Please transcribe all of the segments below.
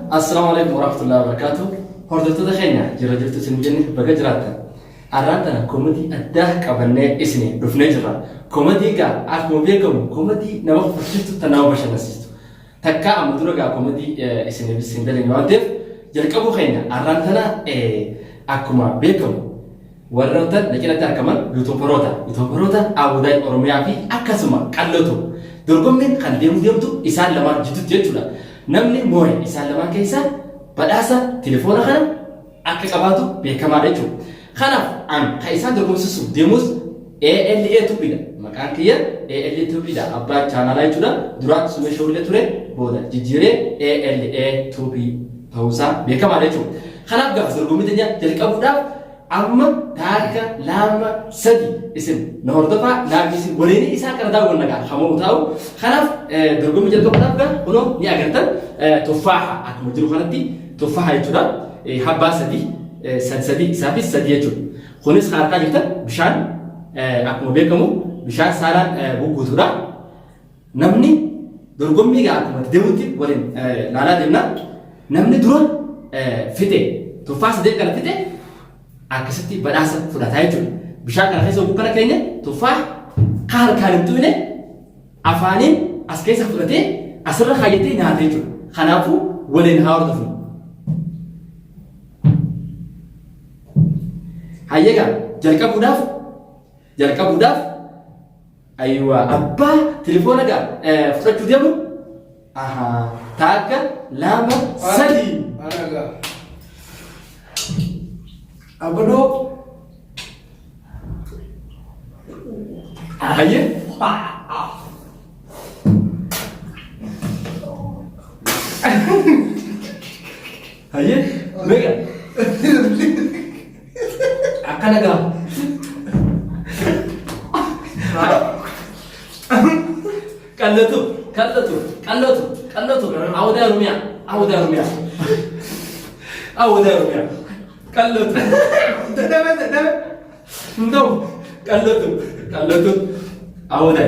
السلام عليكم ورحمة الله وبركاته. هردت دخينا جرجت سنجني بجرات. أرانتنا كوميدي أداه كابنة إسني رفنجرا. كوميدي كا أكمل بيكم كوميدي نوقف فرشتو تناوب عشان نسيتو. تكا أمدرجا كوميدي إسني بسندلين يوادف. جركبو خينا أرانتنا أكمل بيكم. ورنتن لكن أتى كمان يوتوبروتا أبوداي أورميا في أكاسما كالوتو. دركم من خنديم ديمتو إسال لما جدود جتولا. نمني موي إسال لما كيسا بدأسا تليفون خنا أككاباتو بيكما رجو. خنا عن كيسا دركم سسو ديموس ALA توبيدا. مكان كيا ALA توبيدا. أبا channel أي تولا درات سمشوري توري بودا. جيجيري ALA توبي توسا بيكما رجو. خنا بقى دركم تنيا تلقابودا. أما تاركا لما سدي اسم نهردفا ناقصي وليني إسا كردا ونجا خمو تاو خلاف درجوم جلكو بدافع هنو نياجرتن تفاحة أكمل جلو خلتي تفاحة يجودا حبة سدي سدي سافي سدي يجود خونس خارقا جتا بشان أكمل بيكمو بشان سارا بوجودا نمني درجوم ميجا أكمل ديموتي ولين لالا دمنا نمني درون فتة تفاحة سدي كلا فتة أكسبتي بدأسة فلاتاي جون بشكل خاص وبكرة كينيا تفاح كار كارنتونه أفانين أسكيس فلاتي أسرع خيتي نهاتي جون خنافو ولين هاردفو هيجا جالك بوداف أيوة أبا تليفونك فتحت ديابو تاكا لاما سدي أبدو هيا هيا ميجا أكان أجا كلتو أودا روميا كلتو ده نو كلتو أودا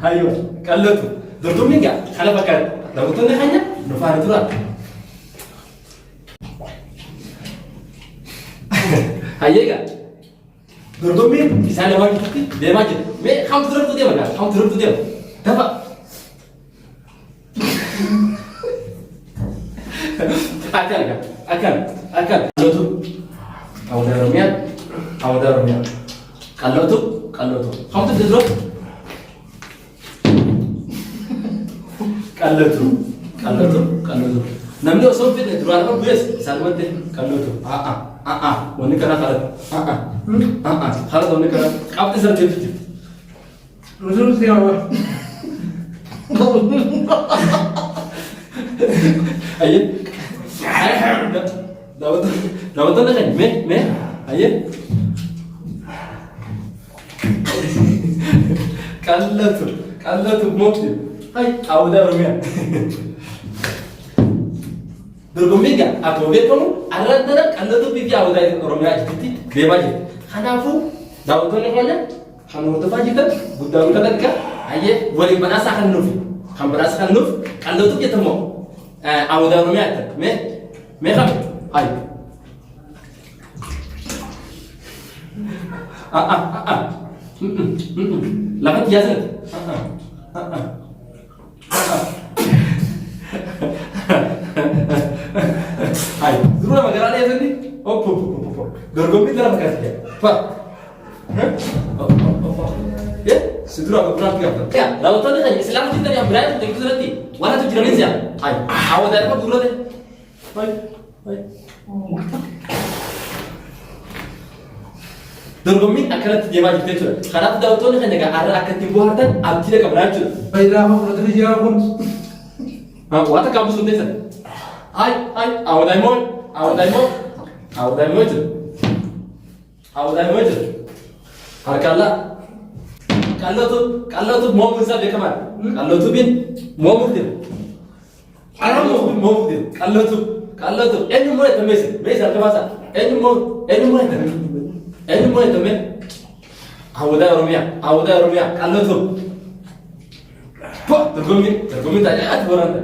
هايو كلتو درتو ميجا خلا بكر لو توني خانيا نفار ترى هايجا درتو مي إسحاق ما كتبتي ده ما جد مي خام ترى تودي ما خام ترى تودي دفع أكل كلتو أودا روميا كلتو خام تدرو كلتو نملي أصلا في الدروان ما بيس سالمة كلتو وني كنا خلاص وني كنا كاب تسر جدي رجل سيارة أيه داود نخن مه أيه كلتو موكتي هاي أودا روميا درجميجا أتوقعكم أردنا كلتو بيجي أودا روميا جدتي بيباجي خنافو داود نخن خنور تفاجئ بداون كذا أيه ولي بناسا خنوف خم بناسا خنوف كلتو كتمو أودا روميا مه خم هاي لقد جازت هاي ضرورة ما قرأ لي أزني أوب درجومي ترى ما كاتيه فا يا سدرا بقرأ كيف يا لو تاني خلي إسلام جدا يا برايم تكتب زرتي ولا تجربين زيا هاي أو ده ما ضرورة ده هاي درجمي أكلت ديما جبتة خلاص داوتوني خلينا كأرى أكلت بوهرتن أبتدي كبرانجو بيدرا ما فرضني جاهون وات كم سنتي سن هاي أو دايمون هركلا كالله مو منسى بكمان كالله بين مو مقدم أنا مو مقدم كالله إنه مو يتميز هركباسا إنه مو تمام أودا روميا كالله ترجمي تاجي أتبرنا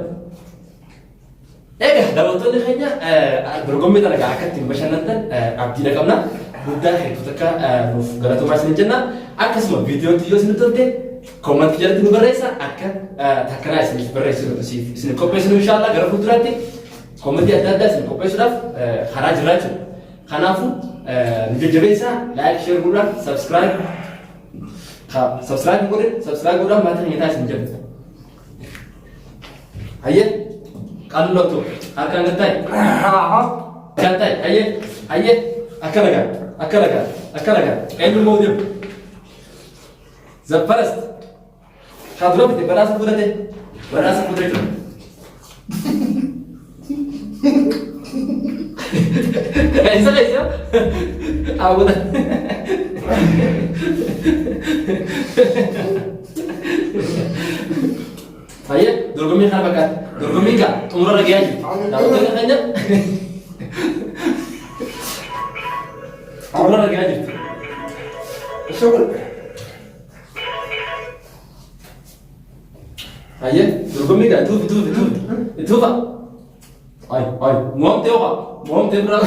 Ega daawwattoonni keenya dorgommii kana akka ittiin bashannantan abdii dhaqabna. Guddaa hedduu takka nuuf galatoomaa isin jenna. Akkasuma viidiyoon yoo isin tolte koomantii jalatti nu barreessa akka takkanaa isiniif barreessinu isin qopheessinu inshaallah gara fuulduraatti koomantii adda addaa isin qopheessuudhaaf karaa jirraa jechuudha. Kanaafuu nu jajjabeessaa laayik sheer godhaa sabskiraayib godhaa maatii keenya taasisan jedhu. Hayyee qal'ootu harkaan gattaa'e. Gattaa'e hayyee akka lagaa eenyummaa deemu. The first kadro bitti badhaasa fudhate jira. Isa awuda. Hayyee dorgommii kana fakkaata. Dorgommii kaa xumura ragaa jiru. Daawwattoonni keenya xumura ragaa jirtu. Hayyee dorgommii kaa tuufa. Ay mo'amtee biraa.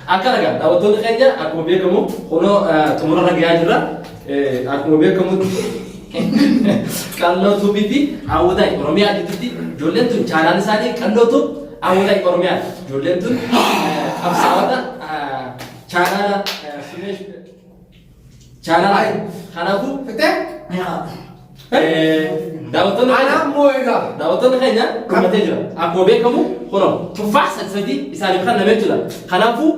Akka lagaa daawwattoonni keenya akkuma beekamu kunoo xumura ragaa jirra. Akkuma beekamu Qalloo tuubii fi hawwataa Oromiyaa jedhutti ijoolleen tun chaanaan isaanii qalloo tuub hawwataa Oromiyaa. Ijoolleen tun qabsaa'ota chaanaa kanaafuu daawwattoonni keenya qabatee jira. Akkuma beekamu kunoo tuffaa sadii isaaniif kan namee jira. Kanaafuu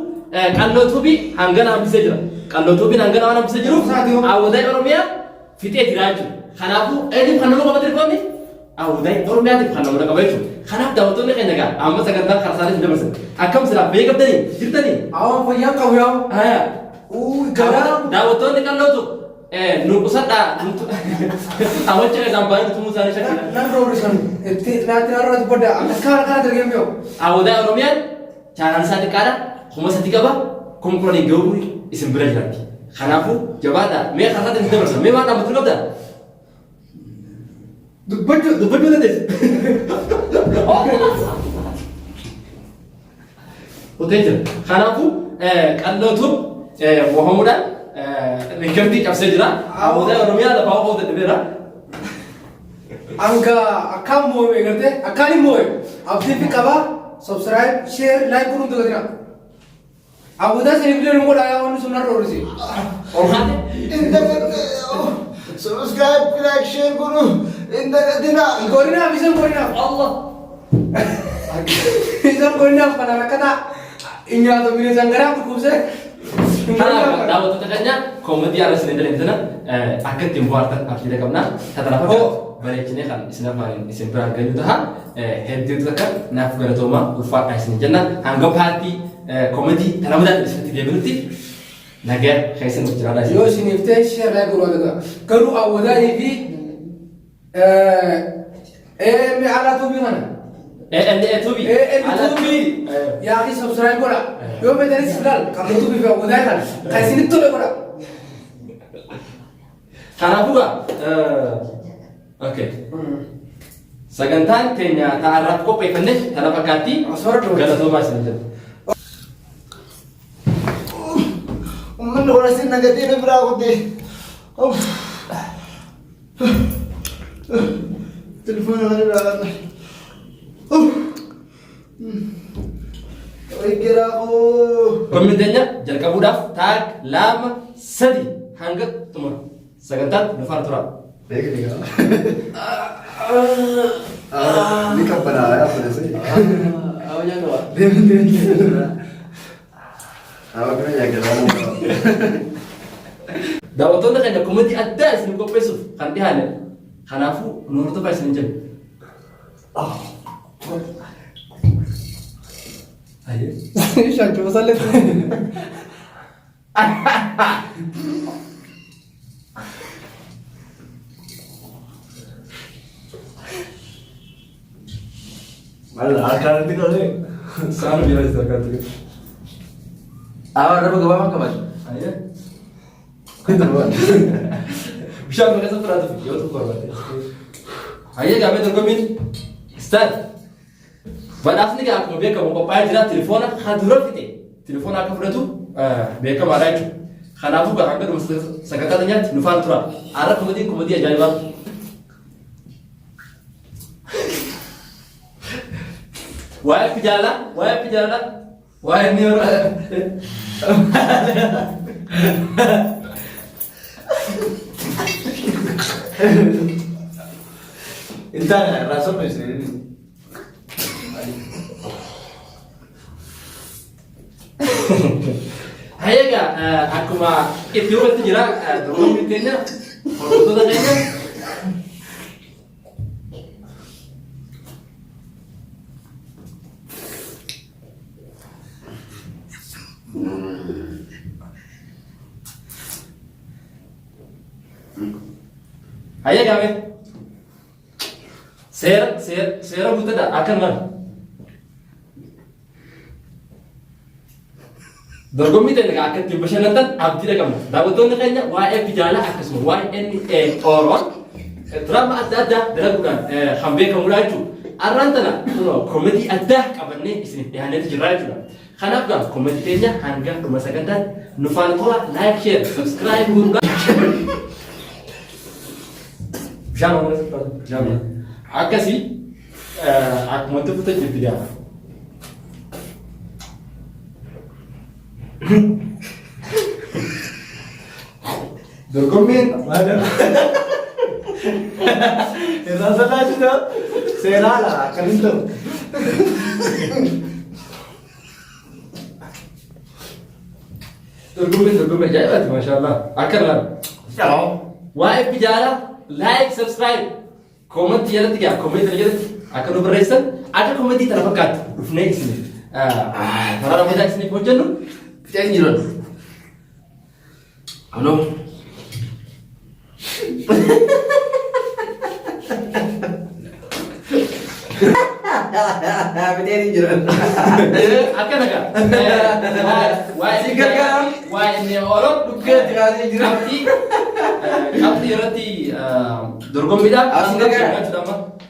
qalloo tuubii hangana hambisee jira. Qalloo tuubiin hangana waan hambisee jiruuf hawwataa Oromiyaa fitee jira jechuudha. Kanaafuu eenyuuf kan nama qabatee jirkoonni hawwataa Oromiyaatiif kan nama qabate jechuudha. Kanaaf daawwattoonni keenya egaa amma sagantaa karaa isaaniif dabarsan akkam silaa beekamtanii jirtanii. Awwaan fayyaa qabu yaa. Daawwattoonni qallootu nu qusadhaa awacha isaan baay'ee tumuu isaanii shakkina. Nan roorisan itti naatti narratti bodda akka kana dargeen beeku. Hawwataa Oromiyaan chaanaan isaa xiqqaadha. Kuma sadii qaba. Kuma kudhanii gahuu isin bira jiraatti. Kanaafuu jabaadhaa mee karaa isaaniif dabarsan mee waan dhaabbatu qabdaa? Dubbachuu dandeessi. Hotee jira. Kanaafuu qallootu waamamuudhaan riikamtii cabsee jira. Hawwataa Oromiyaa lafaa oofuu dadhabeera. Anga akkam moo'ee gartee akkaan hin moo'e abdii fi qabaa subscribe share like godhuun tuqatina. Hawwataa sanii bilee nu godhaa yaa wanni sun narra horisi. Ormaate. Subscribe, like, share guru. Gorina bisan gorina. Allah. Bisan gorina kana rakkata. Inyaata bire sangara kubse. Kanaaf daawwattoota keenya koomeedii haala isin dalintana akka ittiin bohaartan abdii qabna. Tatanafa bareechinee kan isin afaan isin bira argannu ta'a. Hedduutu akka naaf galatoomaa ulfaadhaa isin jenna. Hanga paartii koomeedii talamadaan isinitti deebinutti nagaa keessan jiraadhaa. Yoo isiniif ta'e share like godhaa garuu hawwataa fi me ala tuubii kana. Tuubii. Tuubii. Yaa subscribe godhaa. Yoo meeshaan silaal kan tuubii fi hawwataa kana kan isinitti tole godhaa. Kanaafuu okay. Sagantaan keenya ta'arraaf qopheeffanne kana fakkaatti galatoomaa isin jenna. Uummanni warasin nagatee na biraa qottee. Telefoona kana biraa laata. Eegeraa koo. Koomiteenya jalqabuudhaaf taak lama sadi hanga xumura sagantaan dhufaan tura. Beekni gaa. Ni kabbanaa yaa fudhate. Awwaalaa ta'aa. Deemaa. Awwaalaa nyaakilaa. Daawwattoonni keenya koomeedii addaa isin qopheessuuf kan dhiyaanne kanaafuu nu hordofaa isin jenna. Shakkii masallee. Malah akan nanti kalau ni. Sama bila istilah tu. Awak ada berapa kabar? Ayah. Kita buat. Bisa mereka seperti itu video tu korban. Ayah kami tergomin. Start. badhaasni gaa akkuma beekamu qophaa'ee jira telefoona hadura fite telefoona akka fudhatu beekamaadha jechuudha. Kanaafuu gaa hanga dhuma sagantaa teenyaatti nu faana tura. Har'a koomedii ajaa'ibaa. Waa'ee fijaala waa'ee ni Intaan raasoo meeshaa. Hayaga akkuma itti hubatti jira dorgommii keenya hordoftoota keenya hayaga me seera guutada akkan mara dorgommii teenya akka ittiin bashannantan abdiidha qabna. Daawwattoonni keenya waa'ee fijaala akkasuma waa'ee Oromoon diraama adda addaa dalaguudhaan kan beekamudha jechuudha. Har'aan tana koomedii addaa qabannee isiniif dhiyaanneetu jirra jechuudha. Kanaaf gaa koomedii teenya hanga dhuma sagantaatti nu faana tura laayik sheer sabskiraayib gochuudhaan akkasii akkuma itti fufte jirti gaa. Dorgommiin irraa sodaachisa seeraadha akkamiin ta'u. Dorgommii ajaa'ibaati maashaallah akka irraa waa'ee fijaala laayik sabskiraayib koomentii jalatti gaa koomentii jalatti akka nu barreessan akka koomentii tana fakkaatu dhufnee isiniif karaa ramadaan isiniif hojjennu fixeen jiran. Ano? Fixeen jiran. Akka nagaa. Waa'ee inni Oromoo dhukkee jiraatee jira. Qabxii irratti dorgommiidhaaf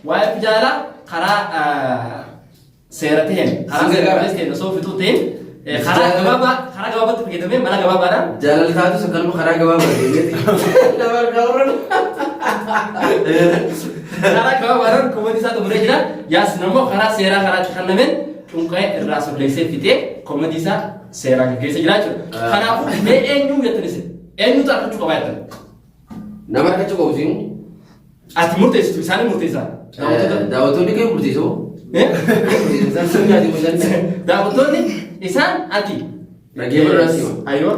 waa'ee fijaala karaa seera ta'een karaa seera ta'een osoo fixuu ta'een karaa gabaabaatti fayyadamee mana gabaabaadhaan Jaalala taatu sakkalma karaa gabaabaadhaan karaa gabaabaadhaan koomedii isaa xumuree jira. Yaas namoo karaa seeraa karaatti kannameen cunqee irraa solleessee fixee koomedii isaa seeraan gaggeessa jira jechuudha. Kanaafuu mee eenyuu jettaniis eenyutu argachuu qabaa jettan? nama argachuu qabu siin Ati murteessitu isaanii murteessaa. daawwattoonni kee murteessoo Daawwattoonni isaan ati dhagee barraasi ayyoo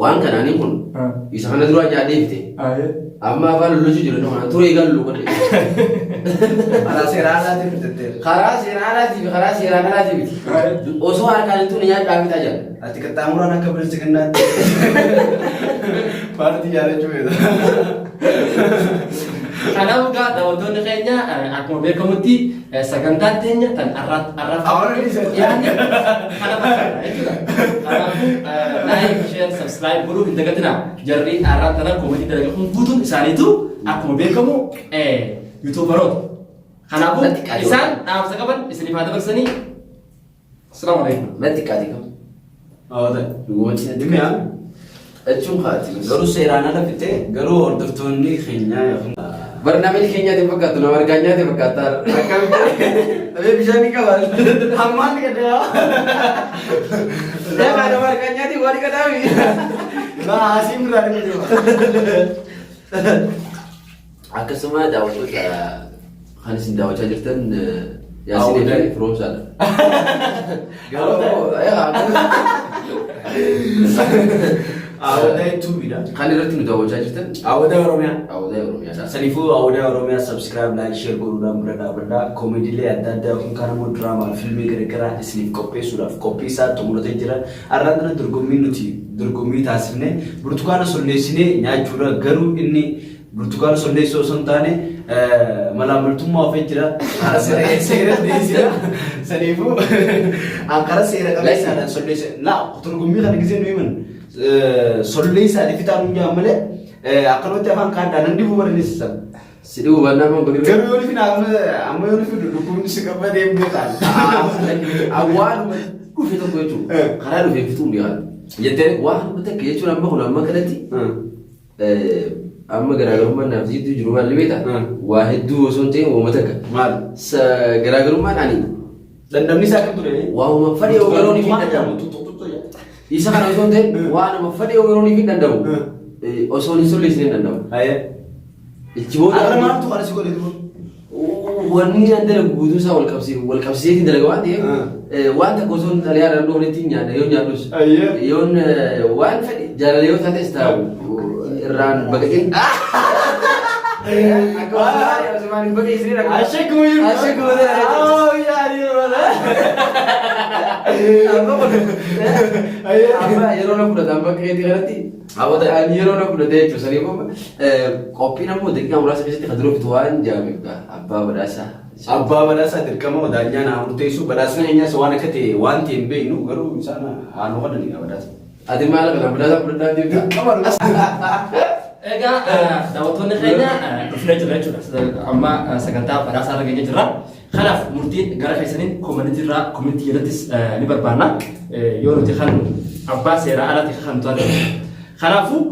waan kanaanii kun isa kana dura nyaadhee fite amma afaan lollochuu jiru kana ture eegallu godhe karaa seeraa alaatiif karaa seeraa alaatiif osoo harkaan hin tuune nyaadhaa fitaa jira ati qaxxaamuraan akka bilchiginnaatti paartii jaalachuu beekta. Kanaaf gaa daawwattoonni keenya akkuma beekamutti sagantaan teenya tan yaadne kana fakkaata jechuudha. Kanaafuu laayik sheer sabskiraayib godhuu hin dagatinaa. Jarri arraan tana koomedii dalagamuun guutuun isaaniitu akkuma beekamu yuutuubaroota. Kanaafuu isaan dhaamsa qaban isiniif haa dabarsanii. Assalaamu alaikum. Natti qaatii qabu. Dhugumatti natti mi'aa. Jechuun haati garuu seeraan ala fite garuu hordoftoonni keenyaa barnaamijni keenyaatiin fakkaatu nama argaa nyaate fakkaata. Abee bishaan ni qaba. Hammaan ni gaddaa. Nama argaa nyaate waan ni gaddaa. Asiin biraa ni gaddaa. Akkasuma daawwattoota kan isin daawwachaa jirtan Yaasin fi Firoomsaadha. Awwadaa YouTube'idha. Kan irratti nu daawwachaa jirtan Awwadaa Oromiyaa. Awwadaa Oromiyaa. Saniifuu Awwadaa Oromiyaa subscribe like share godhuudhaan bira dhaabadhaa. Koomediilee adda addaa yookiin kaan immoo diraamaa fiilmii garaagaraa isiniif qopheessuudhaaf qophii isaa xumuratee jira. Har'aan tana dorgommii taasifne burtukaana solleessinee nyaachuudha garuu inni burtukaana solleessoo osoo hin taane malaamaltummaa ofii jira. Seera dhiyeessina. Saniifuu ankara seera qabeessaadhaan solleesse. Laa dorgommii kana gisee nu himan. Solleessaa dhifitaa nu nyaamale akkanumatti afaan kaadhaan handi buu barreessisan. Sidii hubannaa man godhee. Garuu yoo fi amma yoo fi dhukkubni si qabaa deemee taa'e. Awwaaluma dhufe tokko jechuudha. Karaa dhufee fituu hin dhiyaatu. Jettee waan hubate akka jechuun amma kun amma kanatti amma garaagarummaan naaf jidduu jiru maal beektaa? Waa hedduu osoo hin ta'in uummata akka. Maal? Garaagarummaan ani. Dandamni isaa kan ture. Waa uumama fadhii ogeroon hin danda'amu. Isa kana osoo hin ta'in waa nama fadhii ogeroon hin danda'amu. Osoo hin solleessin hin danda'amu. Ichi booda maaltu kana si godhe duuba? Wanni daldala guutuu isaa wal qabsiisee dalaga waan ta'eef waan takka osoo hin dhalee haadhaan dhoonetti nyaadha yoo nyaadhus yoon waan fedhe jaalallee yoo taates taa'u irraan baqaqin akka waan baqeessanii rakka Ashekuma amma yeroo na fudhata amma qeetii kanatti hawwata yeroo na fudhate jechuun sanii qophiin ammoo daqiiqaa muraasa keessatti kan duroofitu waan jaameef abbaa badhaasaa. Abbaa badhaasaa dirqama daanyaan haa murteessu badhaasni eenyaas waan akka ta'e waan ta'e hin beeknu garuu isaan haanoo kadhanii badhaasa. Ati maal kana badhaasaa fudhadhaa dirqama. Egaa daawwattoonni keenya dhufnee jirra jechuudha. Amma sagantaa badhaasaa irra geenye jirra. Kanaaf murtiin gara keessaniin koomintii irrattis ni barbaanna. Yoo nuti kan abbaa seeraa alatti kan to'atu. Kanaafuu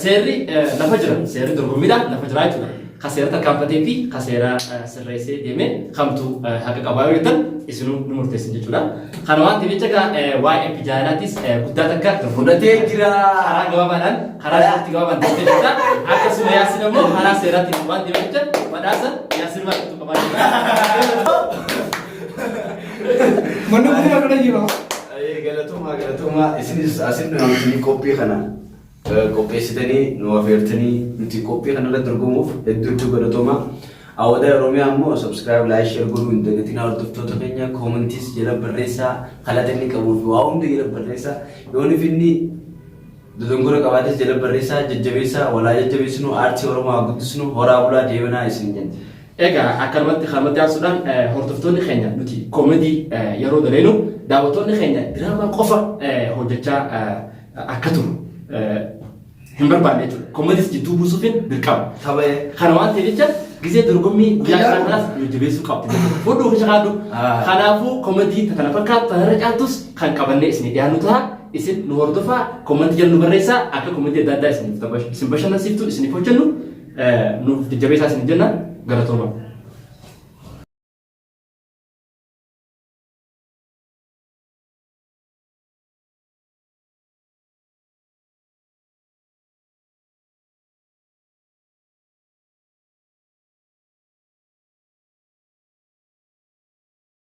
seerri lafa jira. Seerri dorgommiidhaan lafa jira jechuudha. Ka seera tarkaanfatee fi ka seera sirreessee deemee kamtu haqa qabaa yoo jettan isinuu ni murteessin jechuudha. Kana waan ta'eef jecha waa'ee pijaalaattis guddaa takka Fudhatee jira. karaa gabaabaadhaan karaa isaatti gabaabaan ta'e jechuudha. Akkasuma yaasin immoo karaa seeraatti waan ta'eef jecha badhaasa yaasin waaqatu qabaa jechuudha. Manni kun akka jiru. Galatoomaa isinis asin namni qophii kana qopheessitanii nu affeertanii nuti qophii kana irratti dorgomuuf hedduu galatoomaa. Awwaada Oromiyaa ammoo subscribe like share godhuu hin dagatiin hordoftoota keenya commentis jala barreessaa kalaatanii qabuuf waa hundi jala barreessaa yoonif inni dodongora qabaates jala barreessaa jajjabeessaa walaa jajjabeessinu aartii Oromoo guddisnu horaa bulaa deebanaa isin jenna. Egaa akkanumatti kanumatti aansuudhaan hordoftoonni keenya nuti koomedii yeroo daleenu daawwattoonni keenya diraamaa qofa hojjechaa akka turu hin barbaanne jechuudha. Koomediis jidduu buusuufin dirqama. Kana waan ta'eef jecha gisee dorgommii guyyaa kanaas jajjabeessuu qabdi. Fudhuu fi shaqaadhu. Kanaafuu koomedii kana fakkaatu tanarra caaltus kan qabannee isin dhiyaannu ta'a. Isin nu hordofaa koomedii jallu barreessaa akka koomedii adda addaa isin bashannansiiftu isiniif hojjennu nuuf jajjabeessaa isin jenna. Galatoomaa.